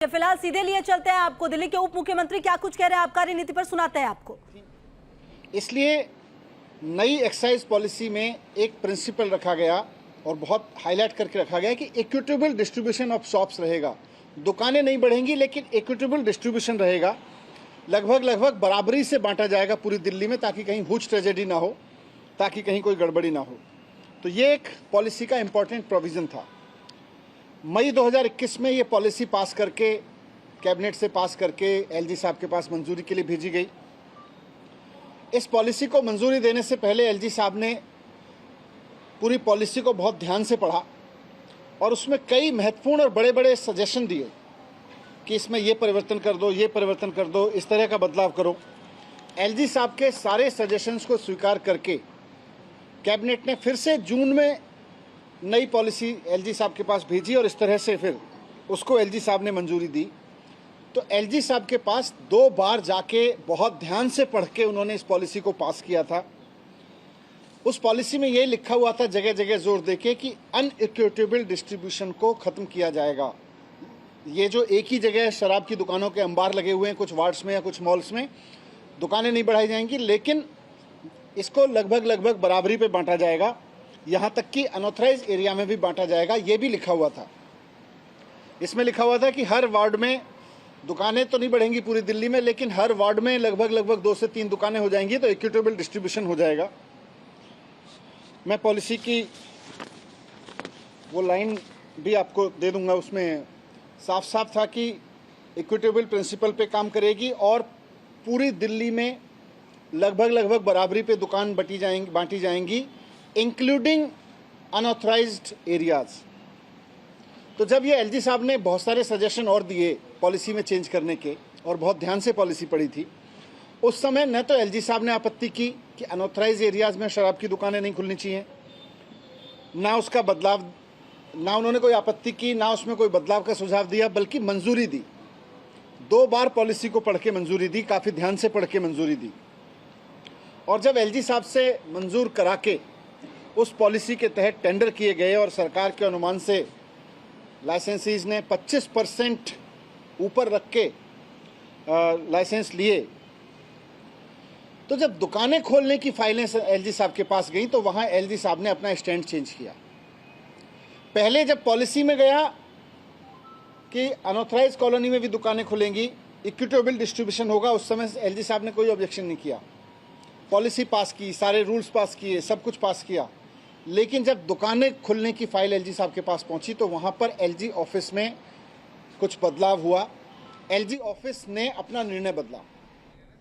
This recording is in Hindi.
फिलहाल सीधे लिए चलते हैं आपको। दिल्ली के उप मुख्यमंत्री क्या कुछ कह रहे हैं आबकारी नीति पर, सुनाते हैं आपको। इसलिए नई एक्साइज पॉलिसी में एक प्रिंसिपल रखा गया और बहुत हाईलाइट करके रखा गया कि इक्विटेबल डिस्ट्रीब्यूशन ऑफ शॉप्स रहेगा। दुकानें नहीं बढ़ेंगी लेकिन इक्विटेबल डिस्ट्रीब्यूशन रहेगा। लगभग बराबरी से बांटा जाएगा पूरी दिल्ली में, ताकि कहीं हुज ट्रेजेडी ना हो, ताकि कहीं कोई गड़बड़ी ना हो। तो ये एक पॉलिसी का इम्पॉर्टेंट प्रोविज़न था। मई 2021 में ये पॉलिसी पास करके, कैबिनेट से पास करके एलजी साहब के पास मंजूरी के लिए भेजी गई। इस पॉलिसी को मंजूरी देने से पहले एलजी साहब ने पूरी पॉलिसी को बहुत ध्यान से पढ़ा और उसमें कई महत्वपूर्ण और बड़े बड़े सजेशन दिए कि इसमें ये परिवर्तन कर दो, ये परिवर्तन कर दो, इस तरह का बदलाव करो। एलजी साहब के सारे सजेशंस को स्वीकार करके कैबिनेट ने फिर से जून में नई पॉलिसी एलजी साहब के पास भेजी और इस तरह से फिर उसको एलजी साहब ने मंजूरी दी। तो एलजी साहब के पास 2 बार जाके बहुत ध्यान से पढ़ के उन्होंने इस पॉलिसी को पास किया था। उस पॉलिसी में ये लिखा हुआ था जगह जगह जोर देके कि अनइक्विटेबल डिस्ट्रीब्यूशन को ख़त्म किया जाएगा। ये जो एक ही जगह शराब की दुकानों के अंबार लगे हुए हैं कुछ वार्ड्स में या कुछ मॉल्स में, दुकानें नहीं बढ़ाई जाएंगी, लेकिन इसको लगभग बराबरी पे बांटा जाएगा। यहाँ तक कि अनऑथराइज एरिया में भी बांटा जाएगा, ये भी लिखा हुआ था। इसमें लिखा हुआ था कि हर वार्ड में दुकानें तो नहीं बढ़ेंगी पूरी दिल्ली में, लेकिन हर वार्ड में लगभग 2 से 3 दुकानें हो जाएंगी, तो इक्विटेबल डिस्ट्रीब्यूशन हो जाएगा। मैं पॉलिसी की वो लाइन भी आपको दे दूंगा, उसमें साफ साफ था कि इक्विटेबल प्रिंसिपल पे काम करेगी और पूरी दिल्ली में लगभग बराबरी पे दुकान बांटी जाएंगी, इंक्लूडिंग अनऑथराइज्ड एरियाज। तो जब ये एलजी साहब ने बहुत सारे सजेशन और दिए पॉलिसी में चेंज करने के और बहुत ध्यान से पॉलिसी पढ़ी थी, उस समय न तो एलजी साहब ने आपत्ति की कि अनऑथराइज्ड एरियाज में शराब की दुकानें नहीं खुलनी चाहिए, ना उसका बदलाव, ना उन्होंने कोई आपत्ति की, ना उसमें कोई बदलाव का सुझाव दिया, बल्कि मंजूरी दी। 2 बार पॉलिसी को पढ़ के मंजूरी दी, काफ़ी ध्यान से पढ़ के मंजूरी दी। और जब एलजी साहब से मंजूर करा के उस पॉलिसी के तहत टेंडर किए गए और सरकार के अनुमान से लाइसेंसीज ने 25% ऊपर रख के लाइसेंस लिए, तो जब दुकानें खोलने की फाइलें एलजी साहब के पास गई तो वहाँ एलजी साहब ने अपना स्टैंड चेंज किया। पहले जब पॉलिसी में गया कि अनऑथराइज कॉलोनी में भी दुकानें खुलेंगी, इक्विटेबल डिस्ट्रीब्यूशन होगा, उस समय एलजी साहब ने कोई ऑब्जेक्शन नहीं किया। पॉलिसी पास की, सारे रूल्स पास किए, सब कुछ पास किया। लेकिन जब दुकानें खुलने की फाइल एलजी साहब के पास पहुंची तो वहां पर एलजी ऑफिस में कुछ बदलाव हुआ। एलजी ऑफिस ने अपना निर्णय बदला।